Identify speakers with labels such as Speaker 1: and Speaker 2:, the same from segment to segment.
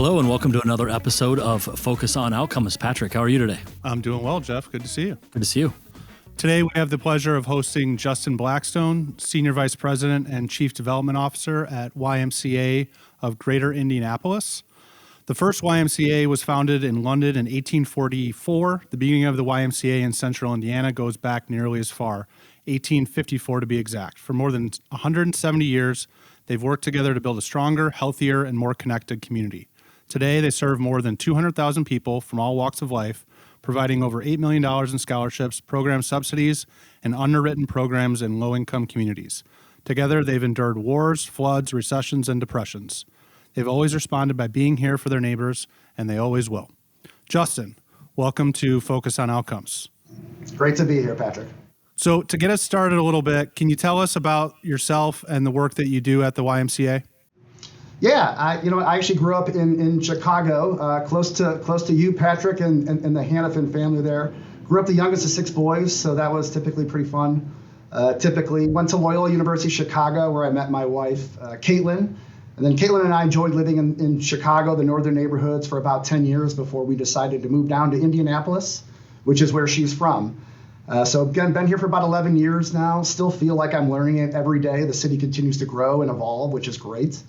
Speaker 1: Hello and welcome to another episode of Focus on Outcomes. Patrick, how are you today?
Speaker 2: I'm doing well, Jeff. Good to see you.
Speaker 1: Good to see you.
Speaker 2: Today, we have the pleasure of hosting Justin Blackstone, Senior Vice President and Chief Development Officer at YMCA of Greater Indianapolis. The first YMCA was founded in London in 1844. The beginning of the YMCA in central Indiana goes back nearly as far, 1854 to be exact. For more than 170 years, they've worked together to build a stronger, healthier, and more connected community. Today, they serve more than 200,000 people from all walks of life, providing over $8 million in scholarships, program subsidies, and underwritten programs in low-income communities. Together, they've endured wars, floods, recessions, and depressions. They've always responded by being here for their neighbors, and they always will. Justin, welcome to Focus on Outcomes.
Speaker 3: It's great to be here, Patrick.
Speaker 2: So to get us started a little bit, can you tell us about yourself and the work that you do at the YMCA?
Speaker 3: Yeah, I actually grew up in Chicago, close to you, Patrick, and the Hannafin family there. Grew up the youngest of 6 boys, so that was typically pretty fun. Typically went to Loyola University Chicago, where I met my wife, Caitlin. And then Caitlin and I enjoyed living in Chicago, the northern neighborhoods, for about 10 years before we decided to move down to Indianapolis, which is where she's from. So again, been here for about 11 years now. Still feel like I'm learning it every day. The city continues to grow and evolve, which is great.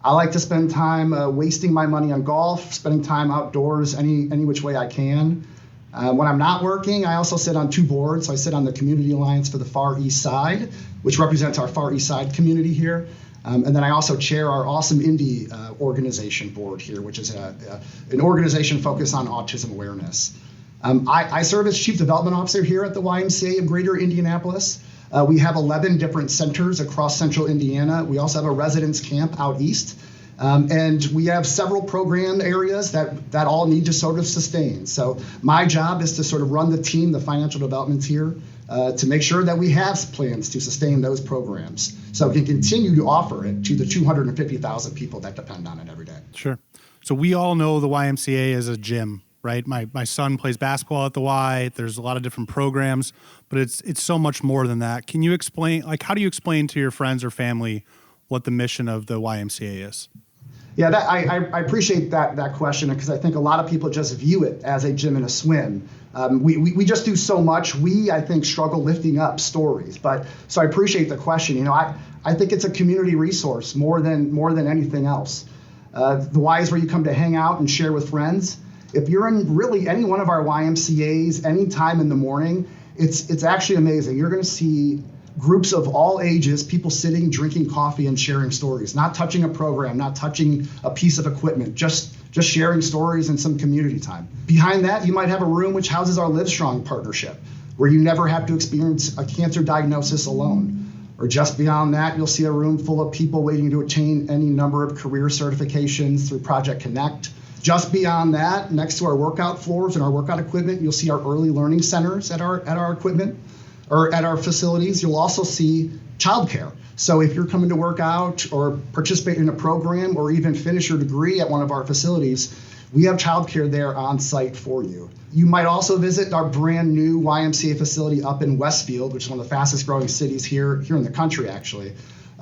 Speaker 3: I like to spend time wasting my money on golf, spending time outdoors any which way I can. When I'm not working, I also sit on 2 boards. So I sit on the Community Alliance for the Far East Side, which represents our Far East Side community here. And then I also chair our Awesome Indy organization board here, which is an organization focused on autism awareness. I serve as Chief Development Officer here at the YMCA of Greater Indianapolis. We have 11 different centers across central Indiana. We also have a residence camp out east. And we have several program areas that all need to sort of sustain. So my job is to sort of run the team, the financial developments here, to make sure that we have plans to sustain those programs so we can continue to offer it to the 250,000 people that depend on it every day.
Speaker 2: Sure. So we all know the YMCA as a gym, right? My son plays basketball at the Y. There's a lot of different programs, but it's so much more than that. Can you explain, how do you explain to your friends or family what the mission of the YMCA is?
Speaker 3: Yeah, I appreciate that question, because I think a lot of people just view it as a gym and a swim. We just do so much. I think, struggle lifting up stories. So I appreciate the question. I think it's a community resource more than anything else. The Y is where you come to hang out and share with friends. If you're in really any one of our YMCAs any time in the morning, it's actually amazing. You're going to see groups of all ages, people sitting, drinking coffee and sharing stories, not touching a program, not touching a piece of equipment, just sharing stories and some community time. Behind that, you might have a room which houses our Livestrong partnership, where you never have to experience a cancer diagnosis alone. Or just beyond that, you'll see a room full of people waiting to attain any number of career certifications through Project Connect. Just beyond that, next to our workout floors and our workout equipment, you'll see our early learning centers at our equipment or at our facilities. You'll also see childcare. So if you're coming to work out or participate in a program or even finish your degree at one of our facilities, we have childcare there on site for you. You might also visit our brand new YMCA facility up in Westfield, which is one of the fastest growing cities here in the country, actually.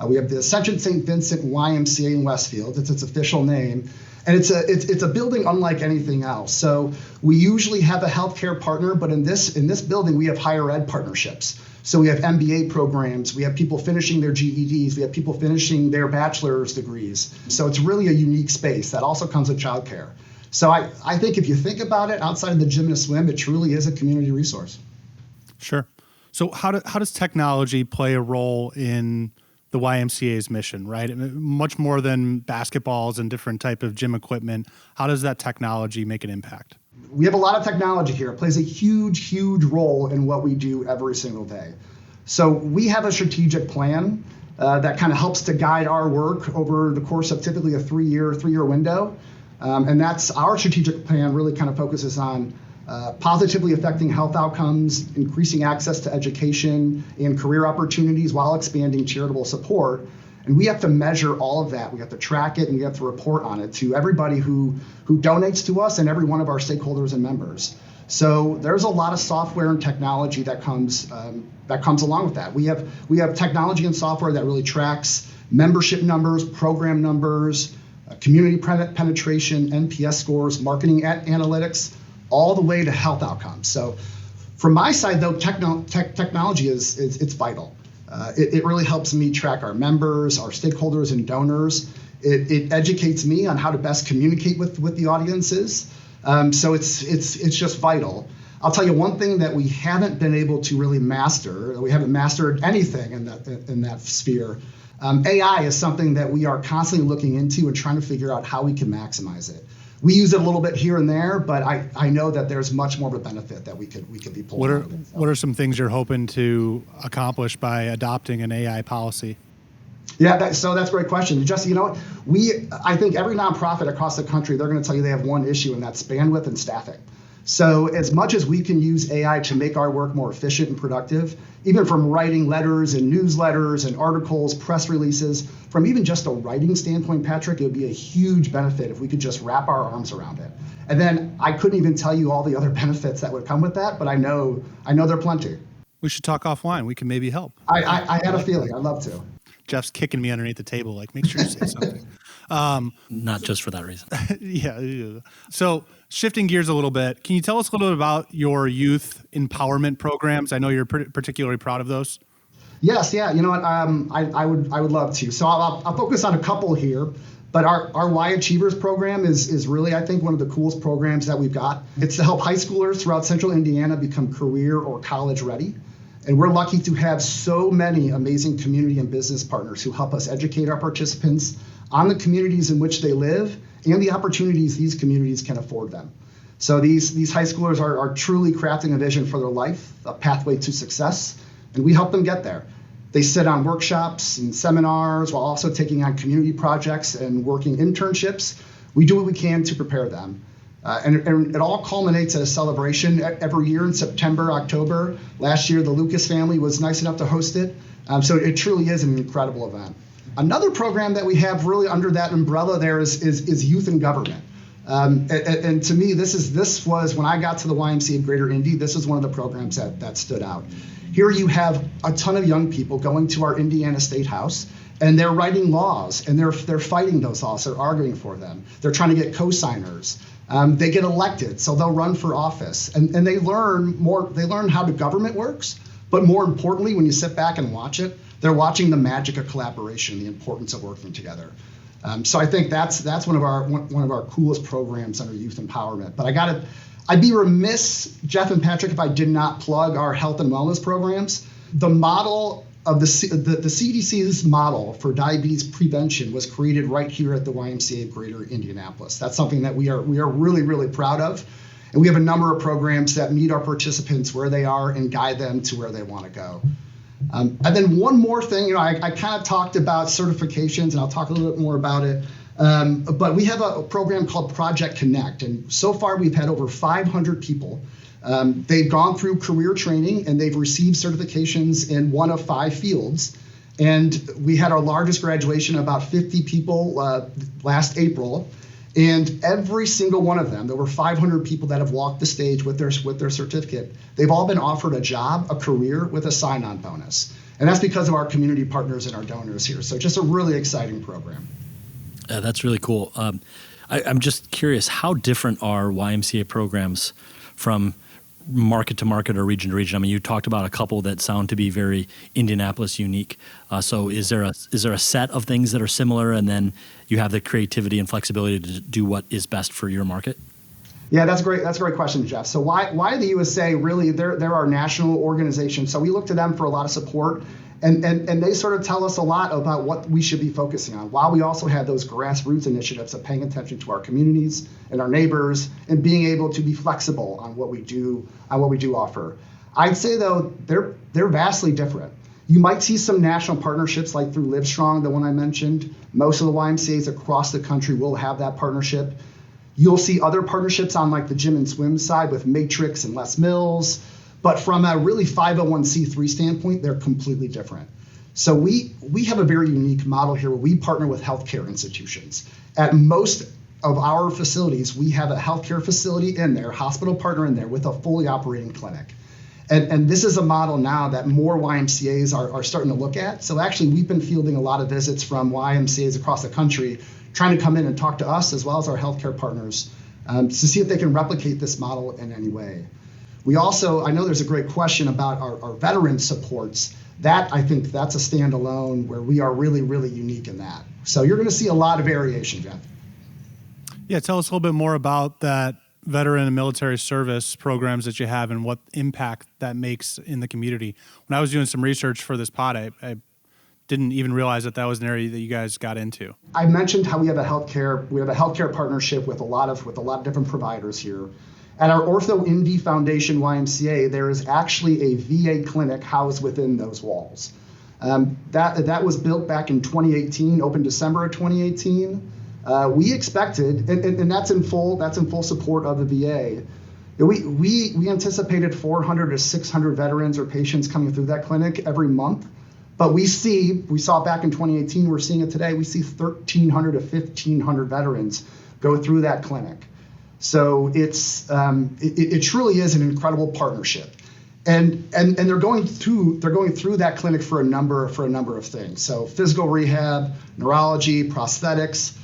Speaker 3: We have the Ascension St. Vincent YMCA in Westfield. It's its official name. And it's a building unlike anything else. So we usually have a healthcare partner, but in this building we have higher ed partnerships. So we have MBA programs, we have people finishing their GEDs, we have people finishing their bachelor's degrees. So it's really a unique space that also comes with childcare. So I think if you think about it, outside of the gym and a swim, it truly is a community resource.
Speaker 2: Sure. So how does technology play a role in the YMCA's mission, right? Much more than basketballs and different type of gym equipment. How does that technology make an impact?
Speaker 3: We have a lot of technology here. It plays a huge, huge role in what we do every single day. So we have a strategic plan that kind of helps to guide our work over the course of typically a three-year window. And that's our strategic plan really kind of focuses on positively affecting health outcomes, increasing access to education and career opportunities while expanding charitable support. And we have to measure all of that. We have to track it, and we have to report on it to everybody who donates to us and every one of our stakeholders and members. So there's a lot of software and technology that comes along with that. We have technology and software that really tracks membership numbers, program numbers, community penetration, NPS scores, marketing analytics, all the way to health outcomes. So from my side, though, technology it's vital. It really helps me track our members, our stakeholders, and donors. It educates me on how to best communicate with the audiences. So it's just vital. I'll tell you one thing that we haven't been able to really master. We haven't mastered anything in that sphere. AI is something that we are constantly looking into and trying to figure out how we can maximize it. We use it a little bit here and there, but I know that there's much more of a benefit that we could be pulling.
Speaker 2: What are some things you're hoping to accomplish by adopting an AI policy?
Speaker 3: Yeah, that's a great question. Justin, you know what? I think every nonprofit across the country, they're going to tell you they have one issue, and that's bandwidth and staffing. So as much as we can use AI to make our work more efficient and productive, even from writing letters and newsletters and articles, press releases, from even just a writing standpoint, Patrick, it would be a huge benefit if we could just wrap our arms around it. And then I couldn't even tell you all the other benefits that would come with that, but I know there are plenty.
Speaker 2: We should talk offline. We can maybe help.
Speaker 3: I had a feeling. I'd love to.
Speaker 2: Jeff's kicking me underneath the table, like, make sure you say something.
Speaker 1: Not just for that reason.
Speaker 2: Yeah. So shifting gears a little bit, can you tell us a little bit about your youth empowerment programs? I know you're particularly proud of those.
Speaker 3: Yes, yeah. You know what? I would love to. So I'll focus on a couple here. But our Y Achievers program is really, I think, one of the coolest programs that we've got. It's to help high schoolers throughout Central Indiana become career or college ready. And we're lucky to have so many amazing community and business partners who help us educate our participants on the communities in which they live and the opportunities these communities can afford them. So these high schoolers are truly crafting a vision for their life, a pathway to success, and we help them get there. They sit on workshops and seminars while also taking on community projects and working internships. We do what we can to prepare them. And it all culminates at a celebration every year in September, October. Last year, the Lucas family was nice enough to host it. So it truly is an incredible event. Another program that we have really under that umbrella there is youth in government. And to me, this was when I got to the YMCA of Greater Indy, this is one of the programs that stood out. Here you have a ton of young people going to our Indiana State House, and they're writing laws, and they're fighting those laws. They're arguing for them. They're trying to get co-signers. They get elected, so they'll run for office, and they learn more. They learn how the government works, but more importantly, when you sit back and watch it, they're watching the magic of collaboration, the importance of working together. So I think that's one of our coolest programs under youth empowerment. But I'd be remiss, Jeff and Patrick, if I did not plug our health and wellness programs. The model of the CDC's model for diabetes prevention was created right here at the YMCA of Greater Indianapolis. That's something that we are really, really proud of. And we have a number of programs that meet our participants where they are and guide them to where they want to go. And then one more thing, I kind of talked about certifications, and I'll talk a little bit more about it. But we have a program called Project Connect, and so far we've had over 500 people. They've gone through career training, and they've received certifications in one of 5 fields. And we had our largest graduation, about 50 people last April. And every single one of them, there were 500 people that have walked the stage with their certificate. They've all been offered a job, a career with a sign-on bonus. And that's because of our community partners and our donors here. So just a really exciting program.
Speaker 1: That's really cool. I'm just curious, how different are YMCA programs from market to market or region to region? I mean, you talked about a couple that sound to be very Indianapolis unique. So is there a set of things that are similar, and then you have the creativity and flexibility to do what is best for your market?
Speaker 3: Yeah, that's great. That's a great question, Jeff. So why the USA? Really, they're our national organization. So we look to them for a lot of support, and they sort of tell us a lot about what we should be focusing on, while we also have those grassroots initiatives of paying attention to our communities and our neighbors and being able to be flexible on what we do offer. I'd say, though, they're vastly different. You might see some national partnerships like through Livestrong, the one I mentioned. Most of the YMCAs across the country will have that partnership. You'll see other partnerships on like the gym and swim side with Matrix and Les Mills. But from a really 501c3 standpoint, they're completely different. So we have a very unique model here where we partner with healthcare institutions. At most of our facilities, we have a healthcare facility in there, hospital partner in there with a fully operating clinic. And this is a model now that more YMCAs are starting to look at. So actually, we've been fielding a lot of visits from YMCAs across the country trying to come in and talk to us as well as our healthcare partners to see if they can replicate this model in any way. We also, I know there's a great question about our veteran supports. That, I think that's a standalone where we are really, really unique in that. So you're going to see a lot of variation, Jeff.
Speaker 2: Yeah, tell us a little bit more about that veteran and military service programs that you have and what impact that makes in the community. When I was doing some research for this pod, I didn't even realize that was an area that you guys got into.
Speaker 3: I mentioned how we have a healthcare partnership with a lot of different providers here. At our OrthoIndy Foundation YMCA, there is actually a VA clinic housed within those walls. That was built back in 2018, opened December of 2018. We expected, and that's in full support of the VA. We anticipated 400 to 600 veterans or patients coming through that clinic every month. But we saw back in 2018, we're seeing it today, we see 1,300 to 1,500 veterans go through that clinic. So it truly is an incredible partnership. And they're going through that clinic for a number of things. So physical rehab, neurology, prosthetics,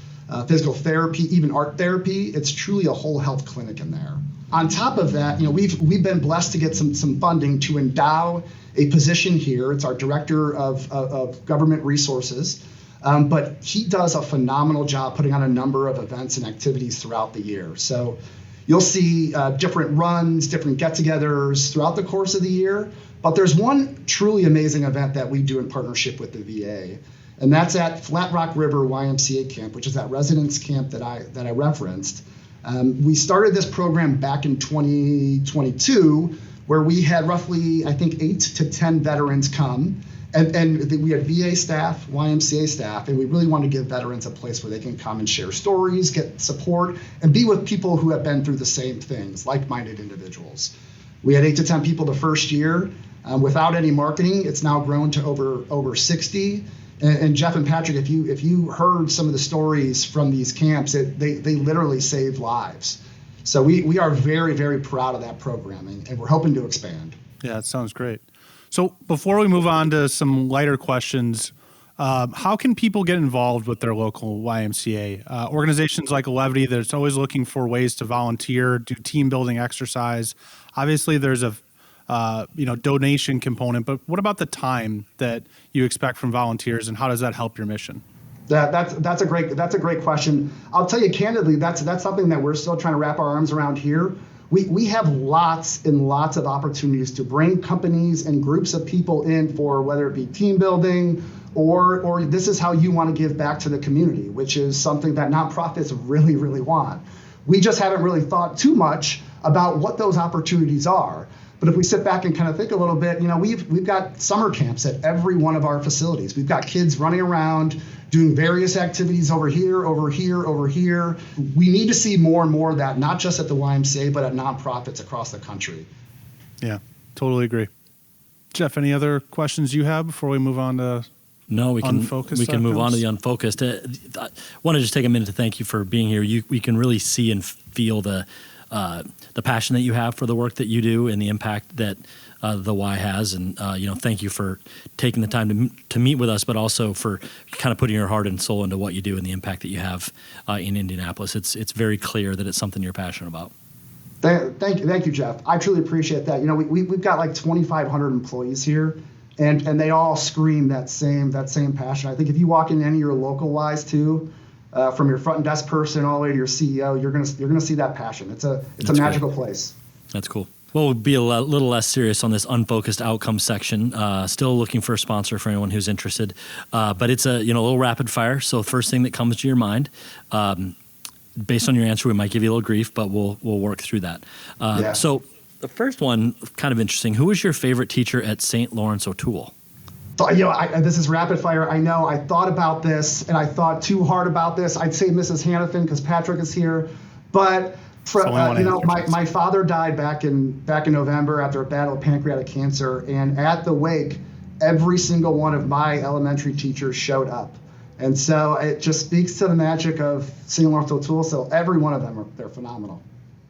Speaker 3: physical therapy, even art therapy. It's truly a whole health clinic in there. On top of that, we've been blessed to get some funding to endow a position here. It's our director of government resources, but he does a phenomenal job putting on a number of events and activities throughout the year. So you'll see different runs, different get-togethers throughout the course of the year. But there's one truly amazing event that we do in partnership with the VA, and that's at Flat Rock River YMCA camp, which is that residence camp that I referenced. We started this program back in 2022, where we had roughly, I think, 8 to 10 veterans come. And we had VA staff, YMCA staff, and we really want to give veterans a place where they can come and share stories, get support, and be with people who have been through the same things, like-minded individuals. We had 8 to 10 people the first year. Without any marketing, it's now grown to over 60. And Jeff and Patrick, if you heard some of the stories from these camps, they literally saved lives. So we are very, very proud of that programming, and we're hoping to expand.
Speaker 2: Yeah, that sounds great. So before we move on to some lighter questions, how can people get involved with their local YMCA? Organizations like Levity, that's always looking for ways to volunteer, do team building exercise. Obviously, there's a donation component, but what about the time that you expect from volunteers, and how does that help your mission?
Speaker 3: That's a great question. I'll tell you candidly, that's something that we're still trying to wrap our arms around here. We have lots and lots of opportunities to bring companies and groups of people in for whether it be team building or this is how you want to give back to the community, which is something that nonprofits really, really want. We just haven't really thought too much about what those opportunities are. But if we sit back and kind of think a little bit, we've got summer camps at every one of our facilities. We've got kids running around doing various activities over here. We need to see more and more of that, not just at the YMCA, but at nonprofits across the country.
Speaker 2: Yeah, totally agree. Jeff, any other questions you have before we move on to unfocused?
Speaker 1: We can move on to the unfocused. I want to just take a minute to thank you for being here. We can really see and feel the passion that you have for the work that you do and the impact that the Y has. And, thank you for taking the time to meet with us, but also for kind of putting your heart and soul into what you do and the impact that you have in Indianapolis. It's very clear that it's something you're passionate about.
Speaker 3: Thank you, Jeff. I truly appreciate that. We've got like 2,500 employees here, and they all scream that same passion. I think if you walk in any of your local Ys too, from your front desk person all the way to your CEO, you're gonna see that passion. It's a magical place.
Speaker 1: That's cool. Well, we'll be a little less serious on this unfocused outcome section. Still looking for a sponsor for anyone who's interested, but it's a little rapid fire. So first thing that comes to your mind, based on your answer, we might give you a little grief, but we'll work through that. So the first one, kind of interesting. Who was your favorite teacher at St. Lawrence O'Toole?
Speaker 3: This is rapid fire. I know. I thought about this, and I thought too hard about this. I'd say Mrs. Hannafin because Patrick is here, but my father died back in November after a battle of pancreatic cancer, and at the wake, every single one of my elementary teachers showed up, and so it just speaks to the magic of St. Lawrence O'Toole. So every one of them they're phenomenal.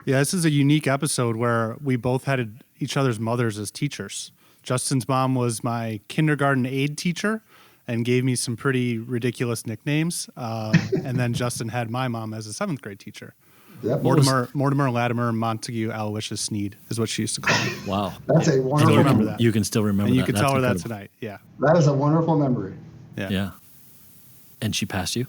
Speaker 2: Yeah, this is a unique episode where we both had each other's mothers as teachers. Justin's mom was my kindergarten aide teacher, and gave me some pretty ridiculous nicknames. And then Justin had my mom as a 7th grade teacher.
Speaker 3: Yep.
Speaker 2: Mortimer Latimer Montague Aloysius Sneed is what she used to call me.
Speaker 1: Wow.
Speaker 3: That's a wonderful
Speaker 2: remember
Speaker 3: memory.
Speaker 2: that.
Speaker 1: You can still remember
Speaker 2: And
Speaker 1: that.
Speaker 2: you could
Speaker 1: That's
Speaker 2: tell her that
Speaker 1: incredible.
Speaker 2: tonight. Yeah.
Speaker 3: That is a wonderful memory.
Speaker 1: Yeah. And she passed you?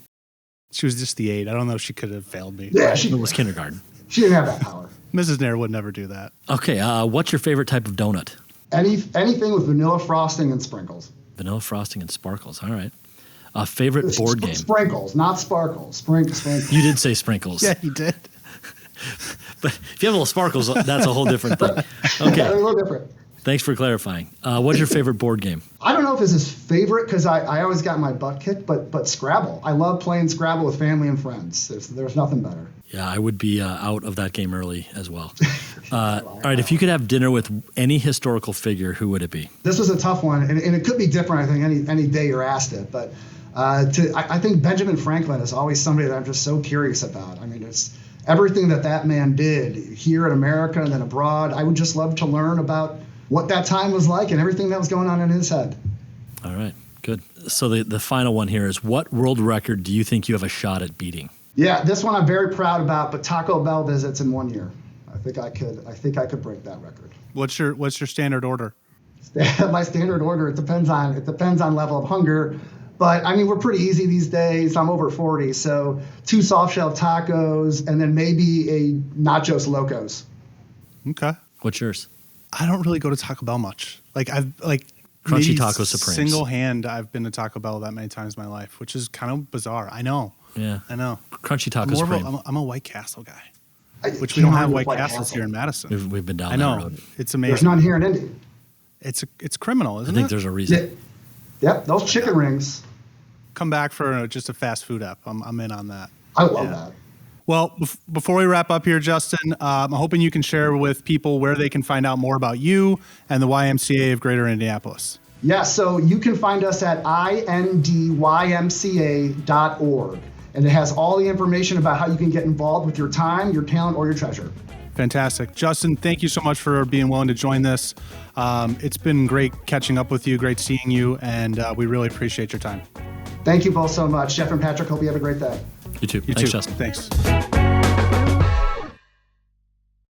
Speaker 2: She was just the 8. I don't know if she could have failed me.
Speaker 3: Yeah,
Speaker 1: It was kindergarten.
Speaker 3: she didn't have that power.
Speaker 2: Mrs. Nair would never do that.
Speaker 1: Okay. What's your favorite type of donut?
Speaker 3: Anything with vanilla frosting and sprinkles.
Speaker 1: Vanilla frosting and sparkles. All right. Favorite board game?
Speaker 3: Sprinkles, not sparkles. Sprinkles.
Speaker 1: You did say sprinkles.
Speaker 2: Yeah, he did.
Speaker 1: But if you have a little sparkles, that's a whole different thing.
Speaker 3: Yeah,
Speaker 1: Okay.
Speaker 3: they're a little different.
Speaker 1: Thanks for clarifying. What's your favorite board game?
Speaker 3: I don't know if this is favorite because I always got my butt kicked, but Scrabble. I love playing Scrabble with family and friends. There's nothing better.
Speaker 1: Yeah, I would be out of that game early as well. All right. If you could have dinner with any historical figure, who would it be?
Speaker 3: This was a tough one, and it could be different, I think, any day you're asked it. But I think Benjamin Franklin is always somebody that I'm just so curious about. I mean, it's everything that man did here in America and then abroad. I would just love to learn about what that time was like and everything that was going on in his head.
Speaker 1: All right, good. So the final one here is, what world record do you think you have a shot at beating?
Speaker 3: Yeah, this one I'm very proud about, but Taco Bell visits in 1 year. I think I could break that record.
Speaker 2: What's your standard order?
Speaker 3: My standard order, it depends on level of hunger. But I mean, we're pretty easy these days. I'm over 40, so 2 soft shell tacos and then maybe a nachos locos.
Speaker 2: Okay.
Speaker 1: What's yours?
Speaker 2: I don't really go to Taco Bell much.
Speaker 1: Crunchy
Speaker 2: maybe
Speaker 1: Taco Supremes.
Speaker 2: Single hand, I've been to Taco Bell that many times in my life, which is kind of bizarre. I know.
Speaker 1: Yeah.
Speaker 2: I know.
Speaker 1: Crunchy Taco
Speaker 2: More of
Speaker 1: Supreme.
Speaker 2: I'm a White Castle guy,
Speaker 3: I
Speaker 2: which we don't
Speaker 3: can't
Speaker 2: have
Speaker 3: argue with
Speaker 2: White Castles here in Madison.
Speaker 1: We've been down
Speaker 2: I
Speaker 1: that
Speaker 2: know.
Speaker 1: road.
Speaker 2: It's
Speaker 3: There's
Speaker 2: amazing.
Speaker 3: none here in Indy.
Speaker 2: It's criminal,
Speaker 1: I
Speaker 2: isn't
Speaker 1: think
Speaker 2: it?
Speaker 1: there's a reason.
Speaker 3: Yep, those chicken rings.
Speaker 2: Come back for just a fast food app. I'm in on that.
Speaker 3: I love that.
Speaker 2: Well, before we wrap up here, Justin, I'm hoping you can share with people where they can find out more about you and the YMCA of Greater Indianapolis.
Speaker 3: Yeah, so you can find us at indymca.org, and it has all the information about how you can get involved with your time, your talent, or your treasure.
Speaker 2: Fantastic. Justin, thank you so much for being willing to join this. It's been great catching up with you, great seeing you, and we really appreciate your time.
Speaker 3: Thank you both so much. Jeff and Patrick, hope you have a great day.
Speaker 1: You too.
Speaker 2: You
Speaker 1: Thanks,
Speaker 2: too.
Speaker 1: Justin.
Speaker 2: Thanks.